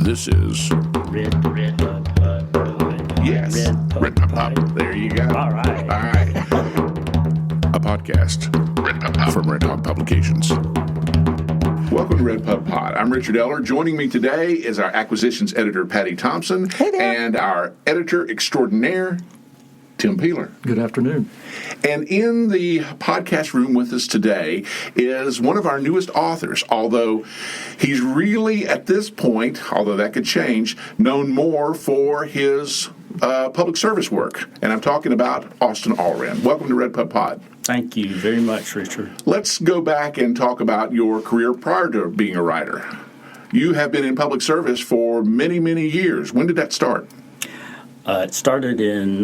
This is yes, RedPubPod. There you go. All right. A podcast from Redhawk Publications. Welcome to RedPubPod. I'm Richard Eller. Joining me today is our acquisitions editor, Patty Thompson, and our editor extraordinaire, Tim Peeler. Good afternoon. And in the podcast room with us today is one of our newest authors, although he's really, at this point, although that could change, known more for his public service work. And I'm talking about Austin Allran. Welcome to RedPubPod. Thank you very much, Richard. Let's go back and talk about your career prior to being a writer. You have been in public service for many, many years. When did that start? It started in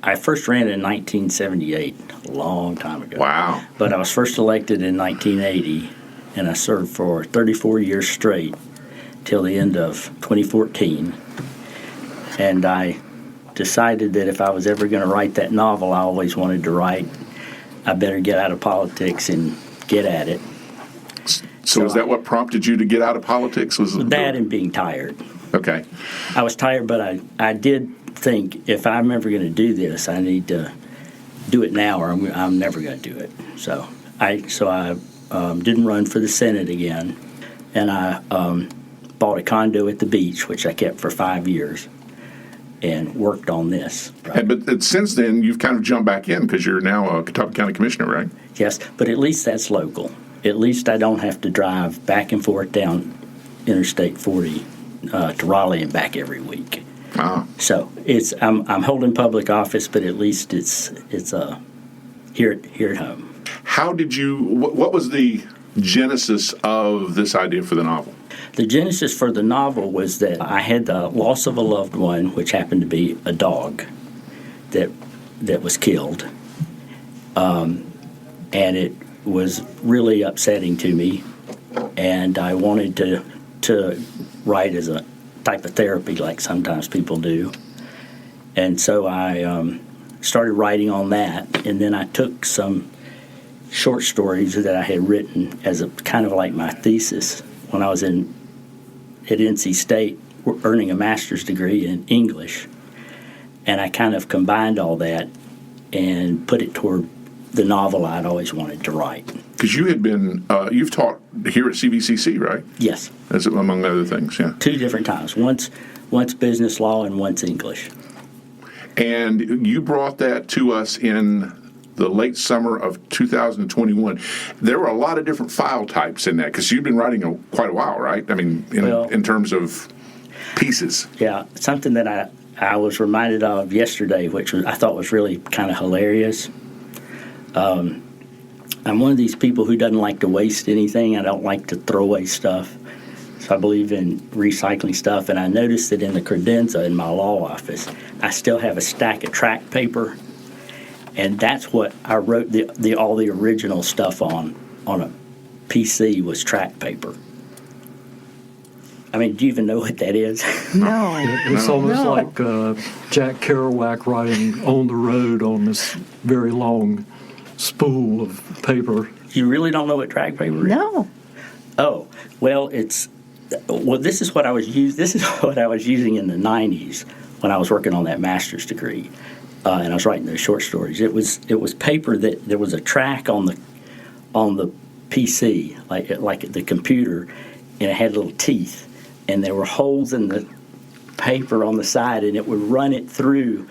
I first ran in 1978, a long time ago. Wow. But I was first elected in 1980, and I served for 34 years straight till the end of 2014. And I decided that if I was ever going to write that novel I always wanted to write, I better get out of politics and get at it. So is that what prompted you to get out of politics? Was that and being tired. Okay. I was tired, but I did think if I'm ever going to do this, I need to do it now or I'm never going to do it. So I didn't run for the Senate again, and I bought a condo at the beach, which I kept for 5 years, and worked on this. Right? But since then, you've kind of jumped back in because you're now a Catawba County Commissioner, right? Yes, but at least that's local. At least I don't have to drive back and forth down Interstate 40 to Raleigh and back every week. Ah. So I'm holding public office, but at least it's here at home. How did you? What was the genesis of this idea for the novel? The genesis for the novel was that I had the loss of a loved one, which happened to be a dog that was killed, and it was really upsetting to me, and I wanted to write as a type of therapy like sometimes people do. And so I started writing on that, and then I took some short stories that I had written as a kind of like my thesis when I was at NC State earning a master's degree in English. And I kind of combined all that and put it toward the novel I'd always wanted to write. Because you had been, you've taught here at CVCC, right? Yes. As among other things, yeah. 2 different times. Once business law and once English. And you brought that to us in the late summer of 2021. There were a lot of different file types in that because you've been writing quite a while, right? I mean, in terms of pieces. Yeah, something that I was reminded of yesterday, which I thought was really kind of hilarious. I'm one of these people who doesn't like to waste anything. I don't like to throw away stuff. So I believe in recycling stuff. And I noticed that in the credenza in my law office, I still have a stack of track paper. And that's what I wrote all the original stuff on a PC was track paper. I mean, do you even know what that is? No. It's almost like Jack Kerouac writing On the Road on this very long spool of paper. You really don't know what track paper is? No. Oh, well, this is what I was using in the 90s when I was working on that master's degree. And I was writing those short stories. It was paper that there was a track on the PC, like the computer, and it had little teeth, and there were holes in the paper on the side, and it would run it through.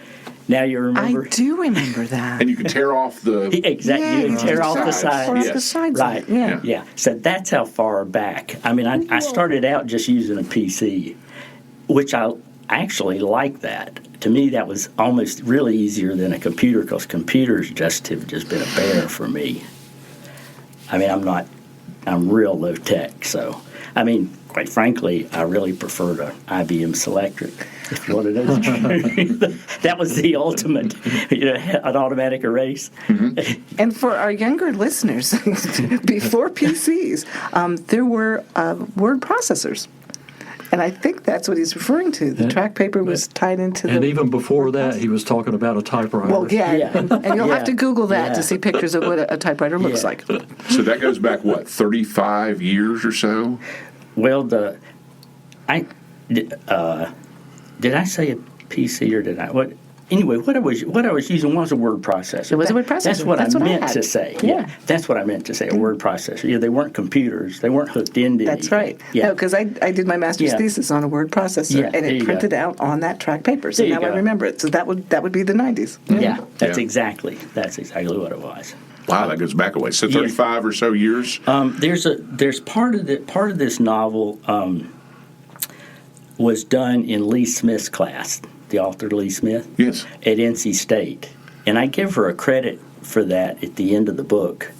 Now you remember? I do remember that. And you could tear off the... Exactly, you can tear off the sides. Or the sides. Right, yeah. So that's how far back. I mean, I started out just using a PC, which I actually like that. To me, that was almost really easier than a computer because computers have just been a bear for me. I mean, I'm real low tech, so, I mean, quite frankly, I really prefer to IBM Selectric, if you want to know the truth. That was the ultimate, an automatic erase. Mm-hmm. And for our younger listeners, before PCs, there were word processors. And I think that's what he's referring to. The track paper was tied into And even before that, he was talking about a typewriter. Well, yeah. And you'll have to Google that to see pictures of what a typewriter looks like. So that goes back, 35 years or so? Well, did I say a PC or did I? What? Anyway, what I was using was a word processor. It was a word processor. That's what I meant to say. Yeah. That's what I meant to say. A word processor. Yeah, they weren't computers. They weren't hooked into. That's right. Yeah, because I did my master's thesis on a word processor, Yeah, and there it you printed go. out on that track paper. So There you now I go. remember it. So that would be the 90s. Yeah, that's Yeah. exactly what it was. Wow, that goes back a ways. So 35 or so years. There's part of this novel was done in Lee Smith's class, the author Lee Smith. Yes. At NC State. And I give her a credit for that at the end of the book,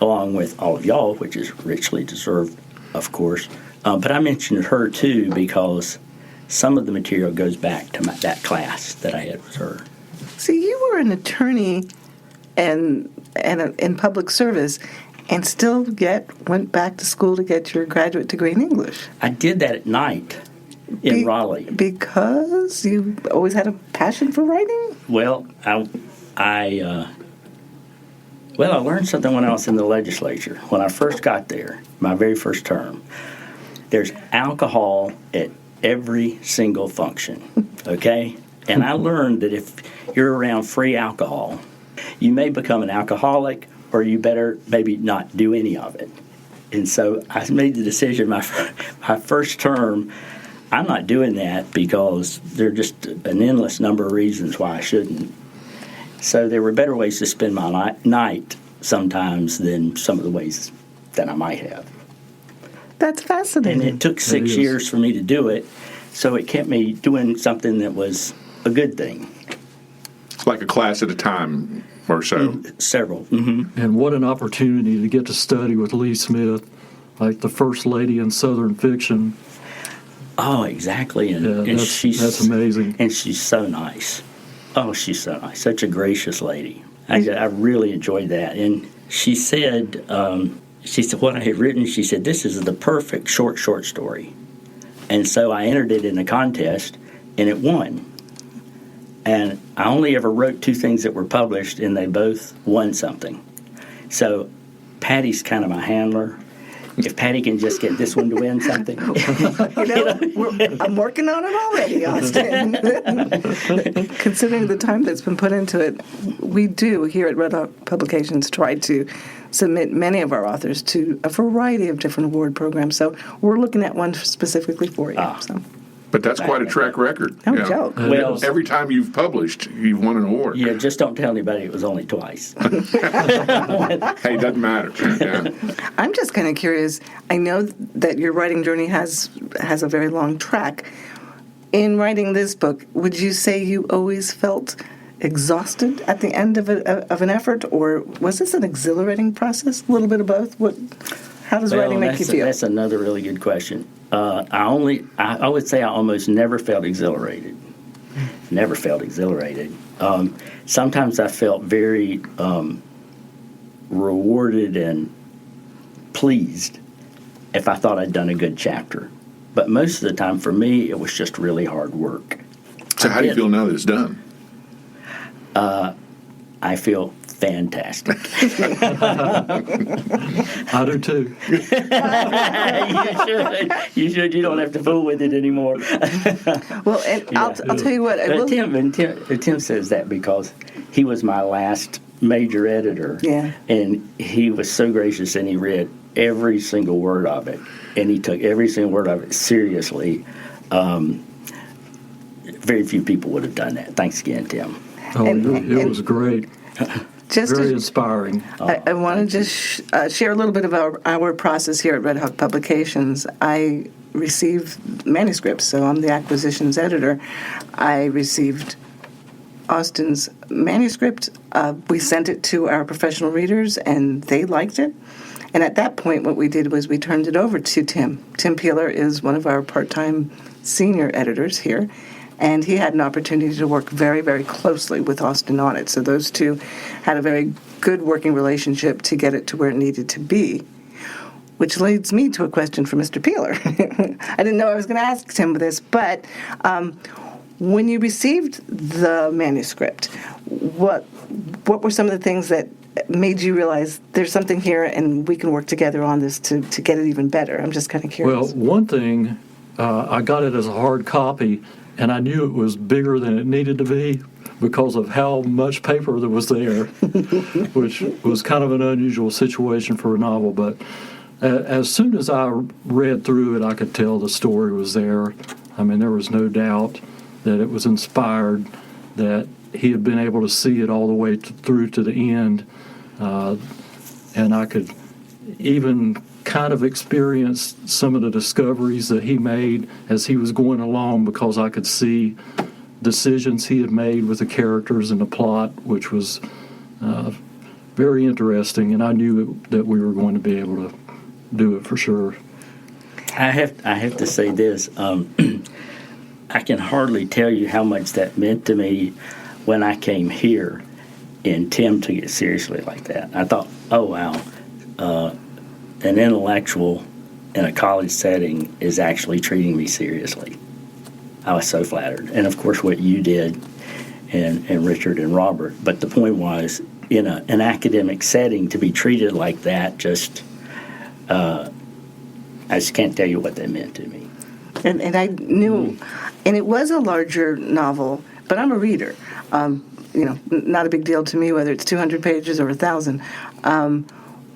along with all of y'all, which is richly deserved, of course. But I mentioned her, too, because some of the material goes back to that class that I had with her. See, you were an attorney and in public service, and still yet went back to school to get your graduate degree in English. I did that at night in Raleigh. Because you always had a passion for writing? Well, I learned something when I was in the legislature. When I first got there, my very first term, there's alcohol at every single function, okay? And I learned that if you're around free alcohol, you may become an alcoholic, or you better maybe not do any of it. And so I made the decision my first term, I'm not doing that because there are just an endless number of reasons why I shouldn't. So there were better ways to spend my night sometimes than some of the ways that I might have. That's fascinating. And it took 6 years for me to do it, so it kept me doing something that was a good thing. Like a class at a time or so. Several. Mm-hmm. And what an opportunity to get to study with Lee Smith, like the first lady in Southern fiction. Oh, exactly. And That's amazing. And she's so nice. Oh, she's so nice. Such a gracious lady. I really enjoyed that. And she said what I had written, she said, this is the perfect short story. And so I entered it in a contest, and it won. And I only ever wrote 2 things that were published, and they both won something. So Patty's kind of my handler. If Patty can just get this one to win something. I'm working on it already, Austin. Considering the time that's been put into it, we do here at Redhawk Publications try to submit many of our authors to a variety of different award programs. So we're looking at one specifically for you. So. But that's quite a track record. No joke. Well, Every time you've published, you've won an award. yeah, just don't tell anybody it was only twice. Hey, it doesn't matter. Yeah. I'm just kind of curious. I know that your writing journey has a very long track. In writing this book, would you say you always felt exhausted at the end of an effort, or was this an exhilarating process? A little bit of both. How does writing make you feel? That's another really good question. I would say I almost never felt exhilarated. Never felt exhilarated. Sometimes I felt very rewarded and pleased if I thought I'd done a good chapter. But most of the time, for me, it was just really hard work. So how do you feel now that it's done? I feel fantastic. I do too. You should. You don't have to fool with it anymore. Well, and I'll tell you what. Tim says that because he was my last major editor. Yeah. And he was so gracious, and he read every single word of it, and he took every single word of it seriously. Very few people would have done that. Thanks again, Tim. Oh, it was great. Very inspiring. I want to just share a little bit of our process here at Redhawk Publications. I receive manuscripts, so I'm the acquisitions editor. I received Austin's manuscript. We sent it to our professional readers, and they liked it. And at that point, what we did was we turned it over to Tim. Tim Peeler is one of our part-time senior editors here, and he had an opportunity to work very, very closely with Austin on it. So those two had a very good working relationship to get it to where it needed to be, which leads me to a question for Mr. Peeler. I didn't know I was going to ask Tim this, but when you received the manuscript, what were some of the things that made you realize there's something here and we can work together on this to get it even better? I'm just kind of curious. Well, one thing, I got it as a hard copy, and I knew it was bigger than it needed to be because of how much paper there was there, which was kind of an unusual situation for a novel. But as soon as I read through it, I could tell the story was there. I mean, there was no doubt that it was inspired, that he had been able to see it all the way through to the end. And I could even kind of experience some of the discoveries that he made as he was going along, because I could see decisions he had made with the characters and the plot, which was very interesting, and I knew that we were going to be able to do it for sure. I have to say this. I can hardly tell you how much that meant to me when I came here and Tim took it seriously like that. I thought, oh, wow, an intellectual in a college setting is actually treating me seriously. I was so flattered. And, of course, what you did and Richard and Robert. But the point was, in an academic setting, to be treated like that, I just can't tell you what that meant to me. And I knew, and it was a larger novel, but I'm a reader. Not a big deal to me whether it's 200 pages or 1,000.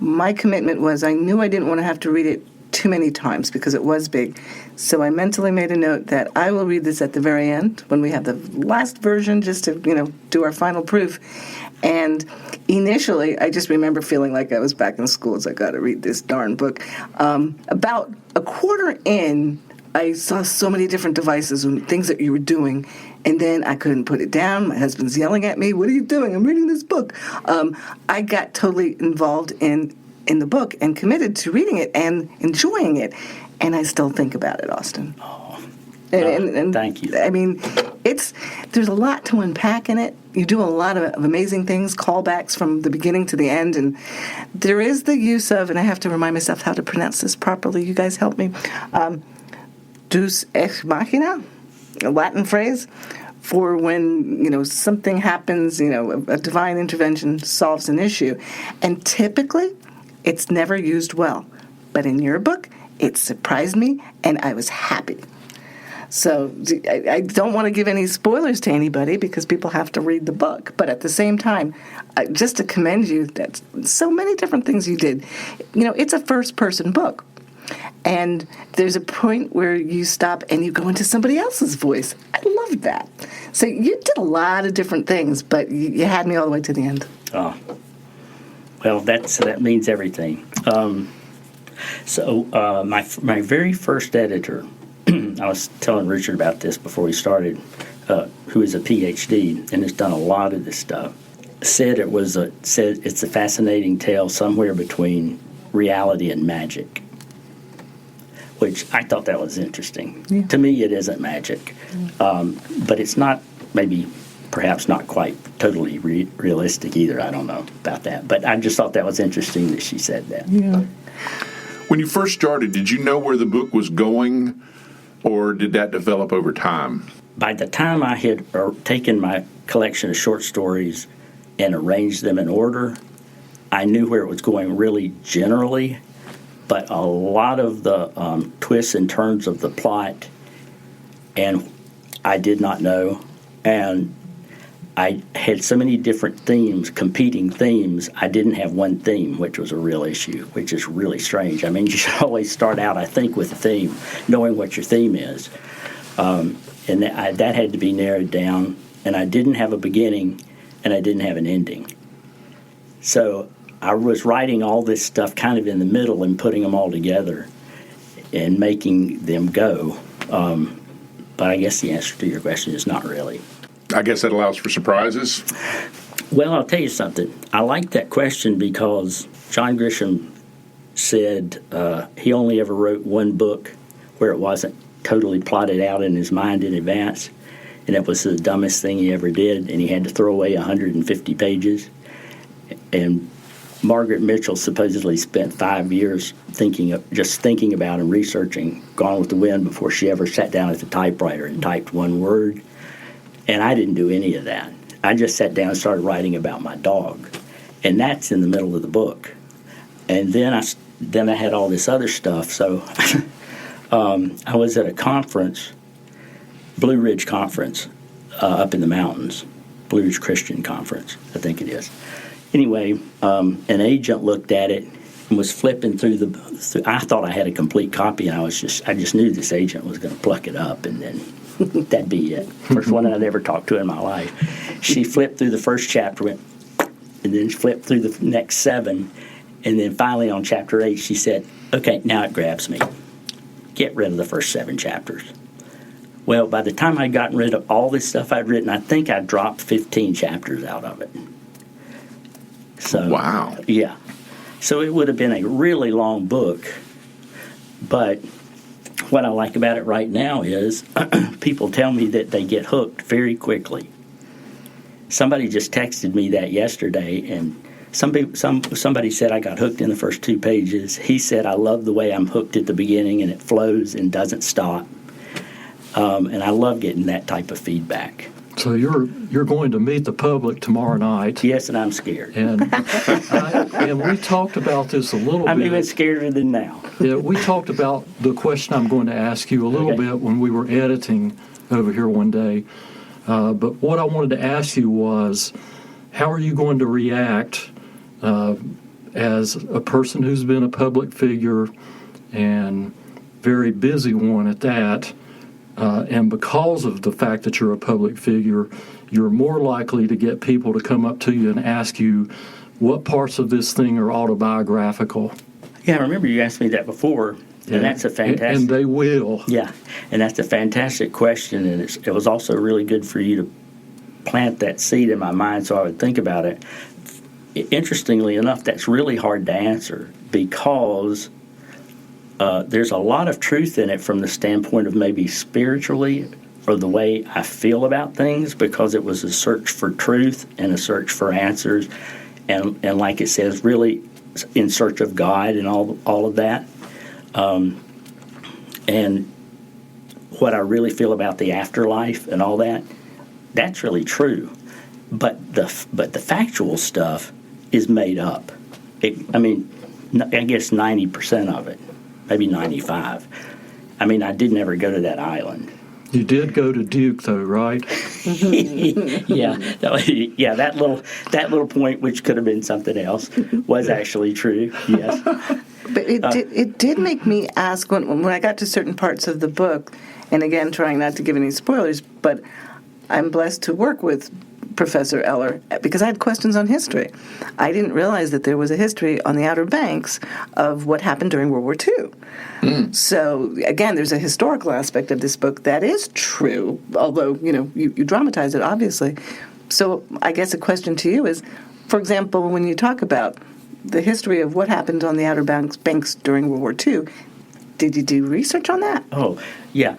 My commitment was I knew I didn't want to have to read it too many times because it was big. So I mentally made a note that I will read this at the very end when we have the last version, just to, do our final proof. And initially, I just remember feeling like I was back in school as I got to read this darn book. About a quarter in, I saw so many different devices and things that you were doing, and then I couldn't put it down. My husband's yelling at me, "What are you doing? I'm reading this book." I got totally involved in the book and committed to reading it and enjoying it, and I still think about it, Austin. And thank you. I mean, there's a lot to unpack in it. You do a lot of amazing things, callbacks from the beginning to the end, and there is the use of, and I have to remind myself how to pronounce this properly. You guys help me. Deus ex machina, a Latin phrase for when something happens, a divine intervention solves an issue, and typically it's never used well. But in your book, it surprised me, and I was happy. So I don't want to give any spoilers to anybody because people have to read the book. But at the same time, just to commend you, that's so many different things you did. It's a first-person book. And there's a point where you stop and you go into somebody else's voice. I loved that. So you did a lot of different things, but you had me all the way to the end. Oh, well, that means everything. My very first editor, I was telling Richard about this before we started, who is a PhD and has done a lot of this stuff, said it's a fascinating tale somewhere between reality and magic, which I thought that was interesting. Yeah. To me, it isn't magic, but it's not perhaps not quite totally realistic either. I don't know about that, but I just thought that was interesting that she said that. Yeah. When you first started, did you know where the book was going, or did that develop over time? By the time I had taken my collection of short stories and arranged them in order, I knew where it was going really generally, but a lot of the twists and turns of the plot, and I did not know, and I had so many different themes, competing themes. I didn't have one theme, which was a real issue, which is really strange. I mean, you should always start out, I think, with a theme, knowing what your theme is. And that had to be narrowed down, and I didn't have a beginning, and I didn't have an ending. So I was writing all this stuff kind of in the middle and putting them all together and making them go. But I guess the answer to your question is not really. I guess that allows for surprises. Well, I'll tell you something. I like that question because John Grisham said he only ever wrote one book where it wasn't totally plotted out in his mind in advance, and it was the dumbest thing he ever did, and he had to throw away 150 pages. And Margaret Mitchell supposedly spent 5 years thinking about and researching Gone with the Wind before she ever sat down at the typewriter and typed one word. And I didn't do any of that. I just sat down and started writing about my dog. and that's in the middle of the book. And then I had all this other stuff. So I was at a conference, Blue Ridge Conference, up in the mountains, Blue Ridge Christian Conference, I think it is. Anyway, an agent looked at it and was flipping through I thought I had a complete copy, and I just knew this agent was going to pluck it up, and then that'd be it. First one I'd ever talked to in my life. She flipped through the first chapter, went, and then flipped through the next 7, and then finally on chapter 8, she said, "Okay, now it grabs me. Get rid of the first 7 chapters." Well, by the time I'd gotten rid of all this stuff I'd written, I think I dropped 15 chapters out of it. So, Wow. Yeah. So it would have been a really long book, but what I like about it right now is people tell me that they get hooked very quickly. Somebody just texted me that yesterday, and somebody said I got hooked in the first 2 pages. He said, "I love the way I'm hooked at the beginning, and it flows and doesn't stop." And I love getting that type of feedback. So you're going to meet the public tomorrow night. Yes, and I'm scared. And we talked about this a little bit. I'm even scarier than now. Yeah, we talked about the question I'm going to ask you a little bit when we were editing over here one day. But what I wanted to ask you was, how are you going to react as a person who's been a public figure and very busy one at that? And because of the fact that you're a public figure, you're more likely to get people to come up to you and ask you what parts of this thing are autobiographical. Yeah, I remember you asked me that before, and that's a fantastic... And they will. Yeah, and that's a fantastic question, and it was also really good for you to plant that seed in my mind so I would think about it. Interestingly enough, that's really hard to answer because... there's a lot of truth in it from the standpoint of maybe spiritually or the way I feel about things, because it was a search for truth and a search for answers, and like it says, really in search of God and all of that. And what I really feel about the afterlife and all that, that's really true. But the factual stuff is made up. I guess 90% of it. Maybe 95. I mean, I did never go to that island. You did go to Duke, though, right? Yeah, that little point, which could have been something else, was actually true. Yes, but it did make me ask when I got to certain parts of the book, and again, trying not to give any spoilers, but I'm blessed to work with Professor Eller, because I had questions on history. I didn't realize that there was a history on the Outer Banks of what happened during World War II. So, again, there's a historical aspect of this book that is true, although, you dramatize it, obviously. So I guess a question to you is, for example, when you talk about the history of what happened on the Outer Banks during World War II, did you do research on that? Oh, yeah.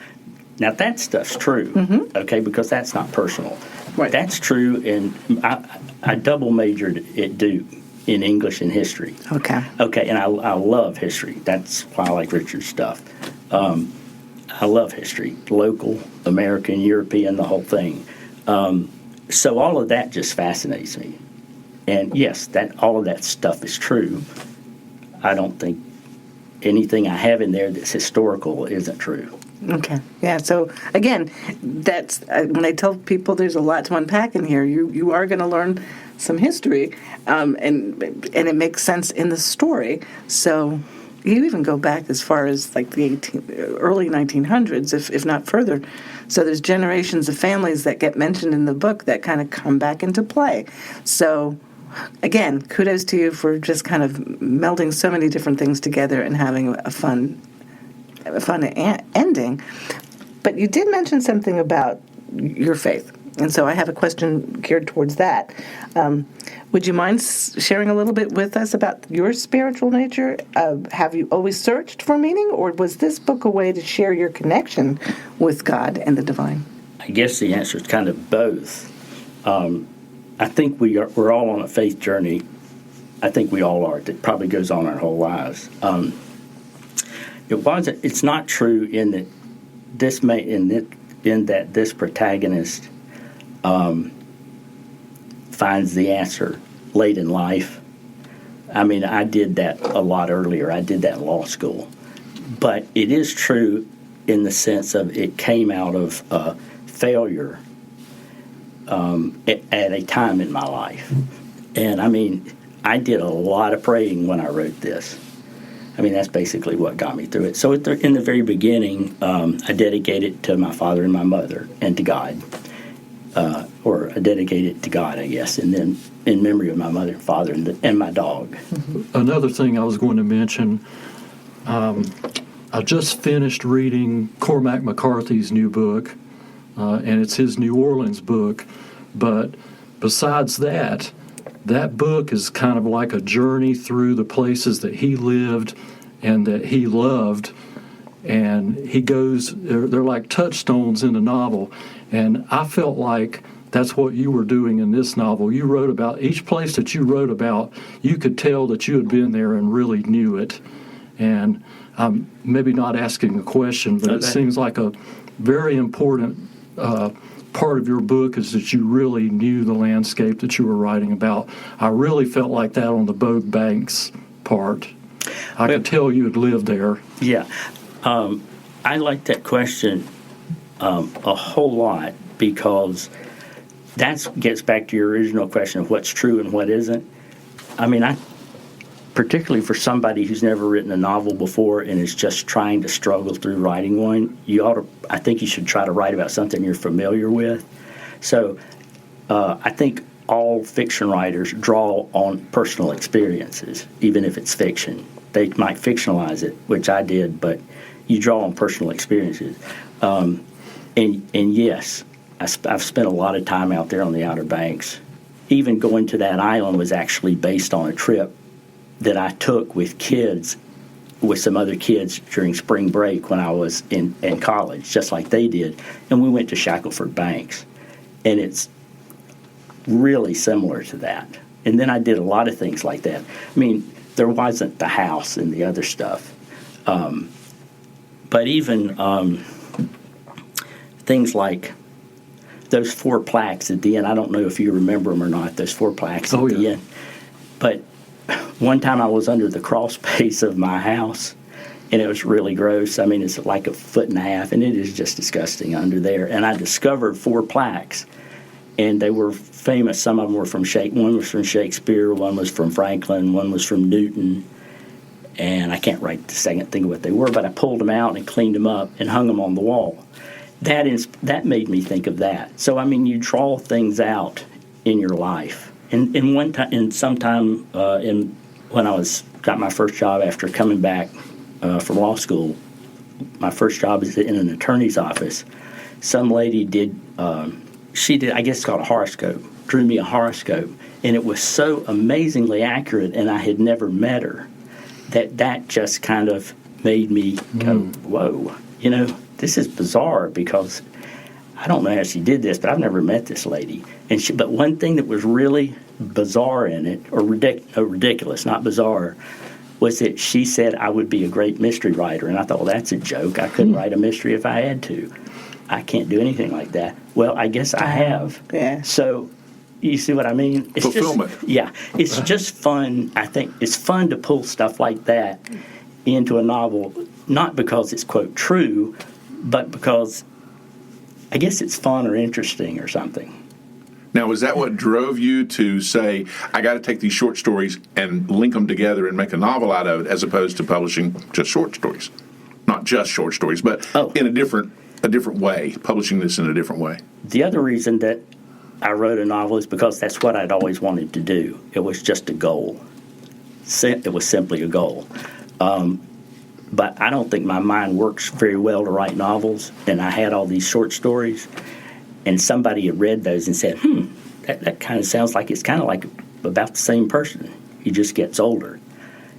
Now, that stuff's true, okay, because that's not personal. Right. That's true, and I double majored at Duke in English and history. Okay. Okay, and I love history. That's why I like Richard's stuff. I love history, local, American, European, the whole thing. So all of that just fascinates me. And yes, all of that stuff is true. I don't think anything I have in there that's historical isn't true. Okay. Yeah. So again, that's when I tell people there's a lot to unpack in here. You are going to learn some history, and it makes sense in the story. So you even go back as far as like the early 1900s, if not further. So there's generations of families that get mentioned in the book that kind of come back into play. So again, kudos to you for just kind of melding so many different things together and having a fun ending. But you did mention something about your faith, and so I have a question geared towards that. Would you mind sharing a little bit with us about your spiritual nature? Have you always searched for meaning, or was this book a way to share your connection with God and the divine? I guess the answer is kind of both. I think we're all on a faith journey. I think we all are. It probably goes on our whole lives. It's not true in that this protagonist finds the answer late in life. I mean, I did that a lot earlier. I did that in law school. But it is true in the sense of it came out of failure at a time in my life. And, I mean, I did a lot of praying when I wrote this. I mean, that's basically what got me through it. So in the very beginning, I dedicated it to my father and my mother and to God. Or I dedicated it to God, I guess, and then in memory of my mother and father and my dog. Another thing I was going to mention, I just finished reading Cormac McCarthy's new book, and it's his New Orleans book. But besides that, that book is kind of like a journey through the places that he lived and that he loved. And he goes, they're like touchstones in the novel. And I felt like that's what you were doing in this novel. You wrote about each place that you wrote about, you could tell that you had been there and really knew it. And I'm maybe not asking a question, but it seems like a very important part of your book is that you really knew the landscape that you were writing about. I really felt like that on the Bogue Banks part. I could tell you had lived there. Yeah. I like that question a whole lot because that gets back to your original question of what's true and what isn't. I mean, particularly for somebody who's never written a novel before and is just trying to struggle through writing one, I think you should try to write about something you're familiar with. So I think all fiction writers draw on personal experiences, even if it's fiction. They might fictionalize it, which I did, but you draw on personal experiences. And yes, I've spent a lot of time out there on the Outer Banks. Even going to that island was actually based on a trip that I took with kids, with some other kids during spring break when I was in college, just like they did. And we went to Shackleford Banks. And it's really similar to that. And then I did a lot of things like that. I mean, there wasn't the house and the other stuff. But even things like those 4 plaques at the end, I don't know if you remember them or not, those 4 plaques at the end. But one time I was under the crawl space of my house, and it was really gross. I mean, it's like 1.5 feet, and it is just disgusting under there. And I discovered 4 plaques, and they were famous. Some of them were from one was from Shakespeare, one was from Franklin, one was from Newton, and I can't write the second thing of what they were, but I pulled them out and cleaned them up and hung them on the wall. That made me think of that. So, I mean, you draw things out in your life. And sometime when I got my first job after coming back from law school, my first job is in an attorney's office. Some lady she did, I guess it's called a horoscope, drew me a horoscope. And it was so amazingly accurate, and I had never met her, that just kind of made me go, whoa, this is bizarre because I don't know how she did this, but I've never met this lady. But one thing that was really bizarre in it, or ridiculous, not bizarre, was that she said I would be a great mystery writer. And I thought, well, that's a joke. I couldn't write a mystery if I had to. I can't do anything like that. Well, I guess I have. Yeah. So you see what I mean? It's fulfillment. It's just fun. I think it's fun to pull stuff like that into a novel, not because it's, quote, true, but because I guess it's fun or interesting or something. Now, is that what drove you to say, I got to take these short stories and link them together and make a novel out of it, as opposed to publishing just short stories? Not just short stories, but in a different way, publishing this in a different way. The other reason that I wrote a novel is because that's what I'd always wanted to do. It was just a goal. It was simply a goal. But I don't think my mind works very well to write novels, and I had all these short stories, and somebody had read those and said, that kind of sounds like it's kind of like about the same person. He just gets older.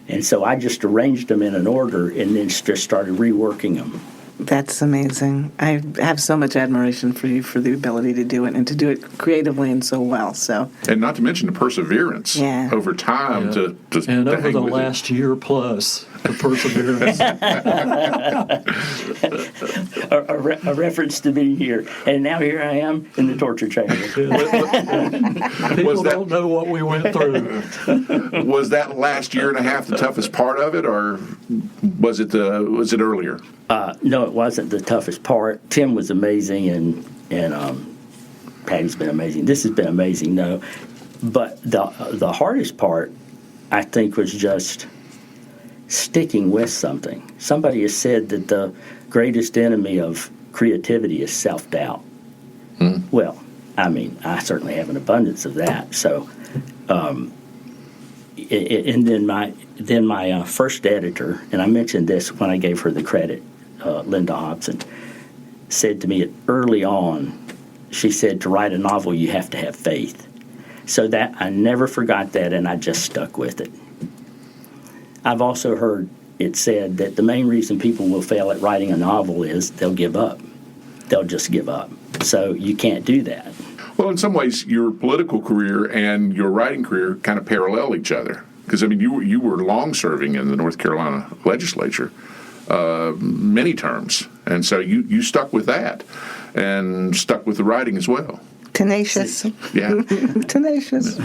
And so I just arranged them in an order and then just started reworking them. That's amazing. I have so much admiration for you for the ability to do it and to do it creatively and so well. So, and not to mention the perseverance over time to and to over hang the with last year plus. the perseverance. A reference to being here. And now here I am in the torture chamber. People don't know what we went through. Was that last year and a half the toughest part of it, or was it earlier? No, it wasn't the toughest part. Tim was amazing, and Patty's been amazing. This has been amazing, no. But the hardest part, I think, was just sticking with something. Somebody has said that the greatest enemy of creativity is self-doubt. Well, I mean, I certainly have an abundance of that. So, and then my first editor, and I mentioned this when I gave her the credit, Linda Hobson, said to me early on, she said, to write a novel, you have to have faith. So that I never forgot that, and I just stuck with it. I've also heard it said that the main reason people will fail at writing a novel is they'll give up. They'll just give up. So you can't do that. Well, in some ways, your political career and your writing career kind of parallel each other. Because, I mean, you were long-serving in the North Carolina legislature, many terms. And so you stuck with that and stuck with the writing as well. Tenacious. Yeah. Tenacious.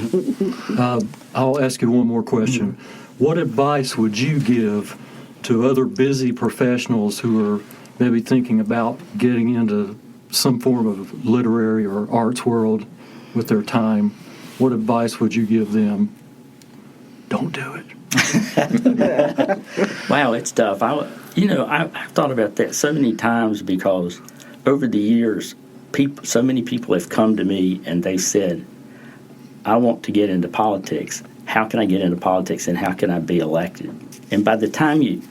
I'll ask you one more question. What advice would you give to other busy professionals who are maybe thinking about getting into some form of literary or arts world with their time? What advice would you give them? Don't do it. Wow, it's tough. I've thought about that so many times because over the years, so many people have come to me and they said, I want to get into politics. How can I get into politics and how can I be elected? And by the time you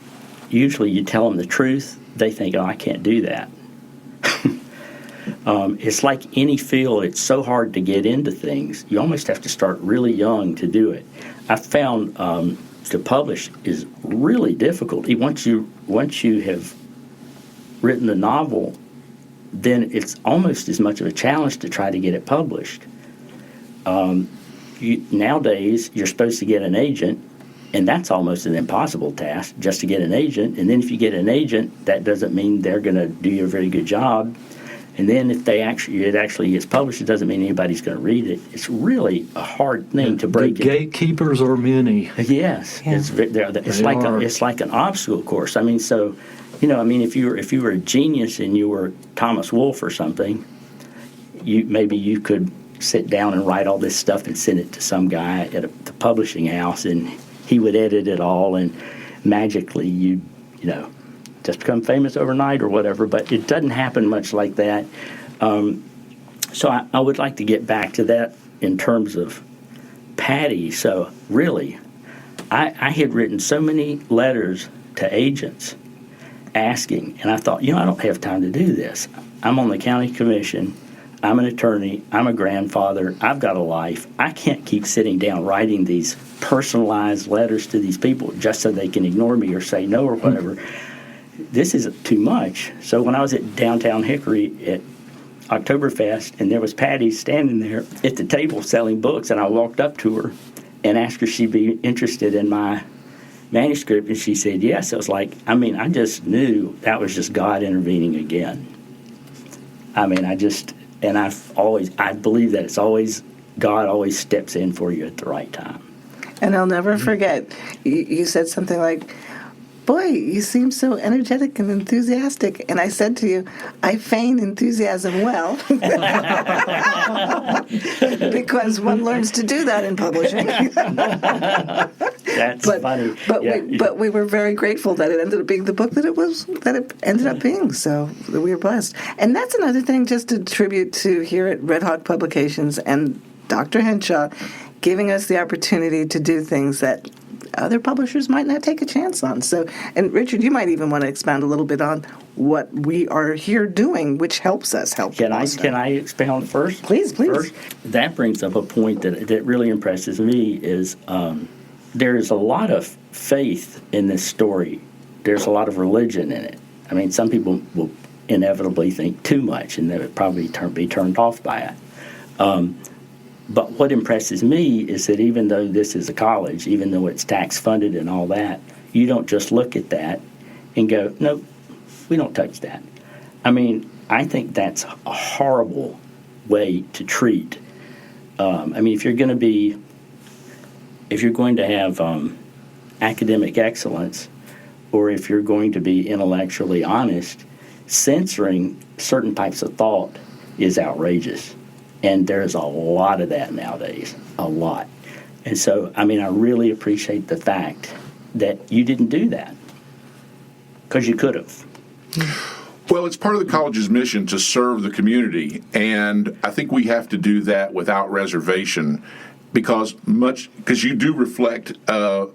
tell them the truth, they think, oh, I can't do that. It's like any field, it's so hard to get into things. You almost have to start really young to do it. I found to publish is really difficult. Once you have written the novel, then it's almost as much of a challenge to try to get it published. Nowadays, you're supposed to get an agent, and that's almost an impossible task, just to get an agent. And then if you get an agent, that doesn't mean they're going to do you a very good job. And then if it actually gets published, it doesn't mean anybody's going to read it. It's really a hard thing to break. The gatekeepers are many. Yes, yeah. It's like an obstacle course. I mean, so if you were a genius and you were Thomas Wolfe or something, maybe you could sit down and write all this stuff and send it to some guy at the publishing house, and he would edit it all, and magically you just become famous overnight or whatever. But it doesn't happen much like that. So I would like to get back to that in terms of Patty. So really, I had written so many letters to agents asking, and I thought, I don't have time to do this. I'm on the county commission. I'm an attorney. I'm a grandfather. I've got a life. I can't keep sitting down writing these personalized letters to these people just so they can ignore me or say no or whatever. This is too much. So when I was at downtown Hickory at Oktoberfest, and there was Patty standing there at the table selling books, and I walked up to her and asked her if she'd be interested in my manuscript, and she said yes. I was like, I just knew that was just God intervening again. I believe that it's always, God always steps in for you at the right time. And I'll never forget, you said something like, boy, you seem so energetic and enthusiastic. And I said to you, I feign enthusiasm well. Because one learns to do that in publishing. That's funny. But we were very grateful that it ended up being the book that it ended up being. So we were blessed. And that's another thing, just to tribute to here at Redhawk Publications and Dr. Henshaw, giving us the opportunity to do things that other publishers might not take a chance on. So, and Richard, you might even want to expound a little bit on what we are here doing, which helps us help. Can I expound first? Please. First, that brings up a point that really impresses me is there is a lot of faith in this story. There's a lot of religion in it. I mean, some people will inevitably think too much, and they would probably be turned off by it. But what impresses me is that even though this is a college, even though it's tax funded and all that, you don't just look at that and go, nope, we don't touch that. I mean, I think that's a horrible way to treat. I mean, if you're going to have academic excellence, or if you're going to be intellectually honest, censoring certain types of thought is outrageous. And there's a lot of that nowadays, a lot. And so, I mean, I really appreciate the fact that you didn't do that, because you could have. Well, it's part of the college's mission to serve the community, and I think we have to do that without reservation, because you do reflect a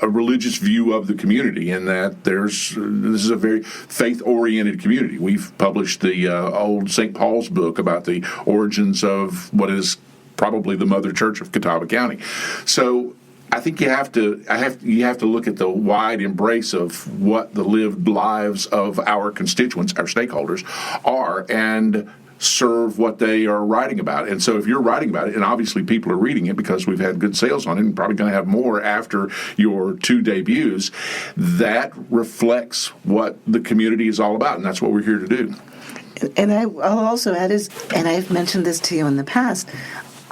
religious view of the community, in that this is a very faith-oriented community. We've published the old St. Paul's book about the origins of what is probably the mother church of Catawba County. So I think you have to look at the wide embrace of what the lived lives of our constituents, our stakeholders, are, and serve what they are writing about. And so if you're writing about it, and obviously people are reading it because we've had good sales on it, and probably going to have more after your 2 debuts, that reflects what the community is all about, and that's what we're here to do. And I'll also add and I've mentioned this to you in the past,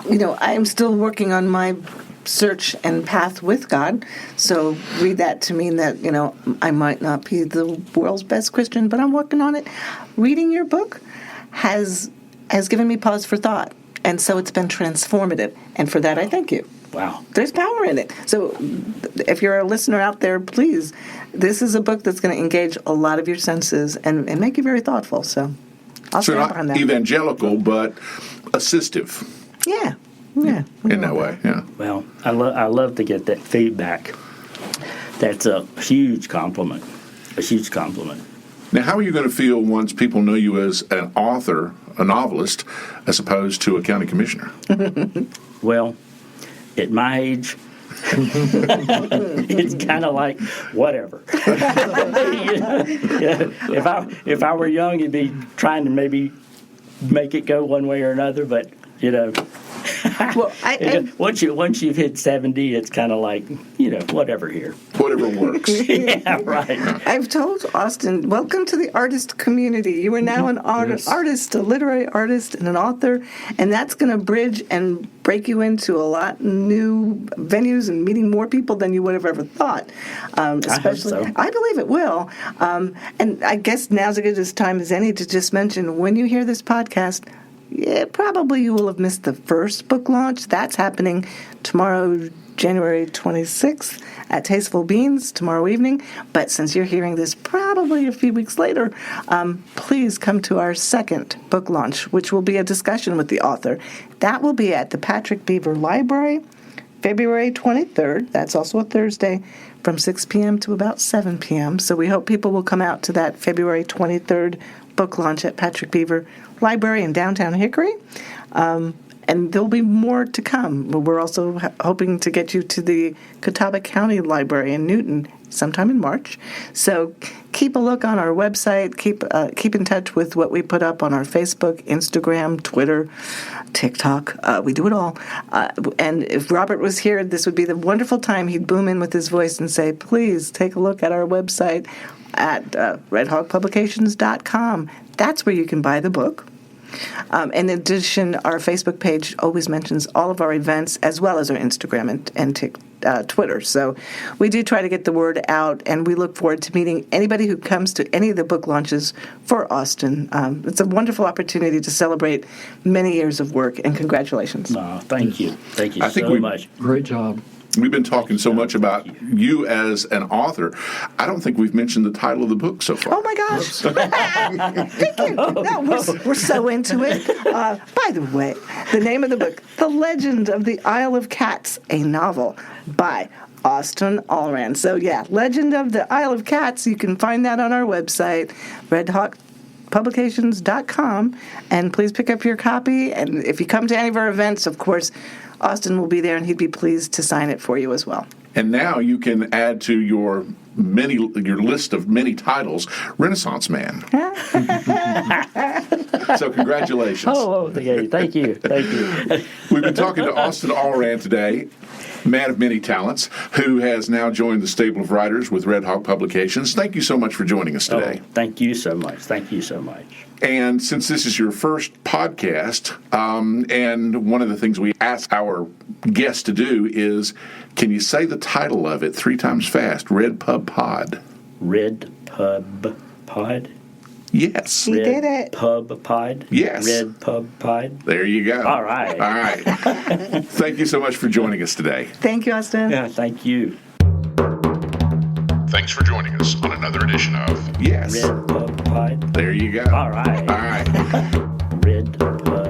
I am still working on my search and path with God. So read that to mean that, I might not be the world's best Christian, but I'm working on it. Reading your book has given me pause for thought. And so it's been transformative. And for that, I thank you. Wow. There's power in it. So if you're a listener out there, please, this is a book that's going to engage a lot of your senses and make you very thoughtful. So I'll stand not behind that. Evangelical, but assistive. Yeah. In that way, yeah. Well, I love to get that feedback. That's a huge compliment. A huge compliment. Now, how are you going to feel once people know you as an author, a novelist, as opposed to a county commissioner? Well, at my age, it's kind of like whatever. If I were young, you'd be trying to maybe make it go one way or another, but Well, once you've hit 70, it's kind of like, whatever here. Whatever works. Yeah, right. I've told Austin, welcome to the artist community. You are now an artist, a literary artist, and an author, and that's going to bridge and break you into a lot new venues and meeting more people than you would have ever thought. Especially, I hope so. I believe it will. And I guess now's as good a time as any to just mention, when you hear this podcast, probably you will have missed the first book launch. That's happening tomorrow, January 26th at Tasteful Beans tomorrow evening. But since you're hearing this probably a few weeks later, please come to our second book launch, which will be a discussion with the author. That will be at the Patrick Beaver Library, February 23rd. That's also a Thursday, from 6 p.m. to about 7 p.m. So we hope people will come out to that February 23rd book launch at Patrick Beaver Library in downtown Hickory. And there'll be more to come. We're also hoping to get you to the Catawba County Library in Newton sometime in March. So keep a look on our website. Keep in touch with what we put up on our Facebook, Instagram, Twitter, TikTok. We do it all. And if Robert was here, this would be the wonderful time he'd boom in with his voice and say, please take a look at our website at redhawkpublications.com. That's where you can buy the book. In addition, our Facebook page always mentions all of our events, as well as our Instagram and Twitter. So we do try to get the word out, and we look forward to meeting anybody who comes to any of the book launches for Austin. It's a wonderful opportunity to celebrate many years of work, and congratulations. Thank you. Thank you so much. Great job. We've been talking so much about you as an author. I don't think we've mentioned the title of the book so far. Oh, my gosh. Thank you. No, we're so into it. By the way, the name of the book, The Legend of the Isle of Cats, a novel by Austin Allran. So, yeah, Legend of the Isle of Cats. You can find that on our website, redhawkpublications.com. And please pick up your copy. And if you come to any of our events, of course, Austin will be there, and he'd be pleased to sign it for you as well. And now you can add to your list of many titles, Renaissance Man. So congratulations. Oh, thank you. Thank you. We've been talking to Austin Allran today. man of many talents, who has now joined the stable of writers with Redhawk Publications. Thank you so much for joining us today. Oh, thank you so much. Thank you so much. And since this is your first podcast, and one of the things we ask our guests to do is, can you say the title of it 3 times fast? RedPubPod. RedPubPod? Yes. He did it. RedPubPod? Yes. RedPubPod? There you go. All right. All right. Thank you so much for joining us today. Thank you, Austin. Yeah, thank you. Thanks for joining us on another edition of Yes. RedPubPod? There you go. All right. All right. RedPub.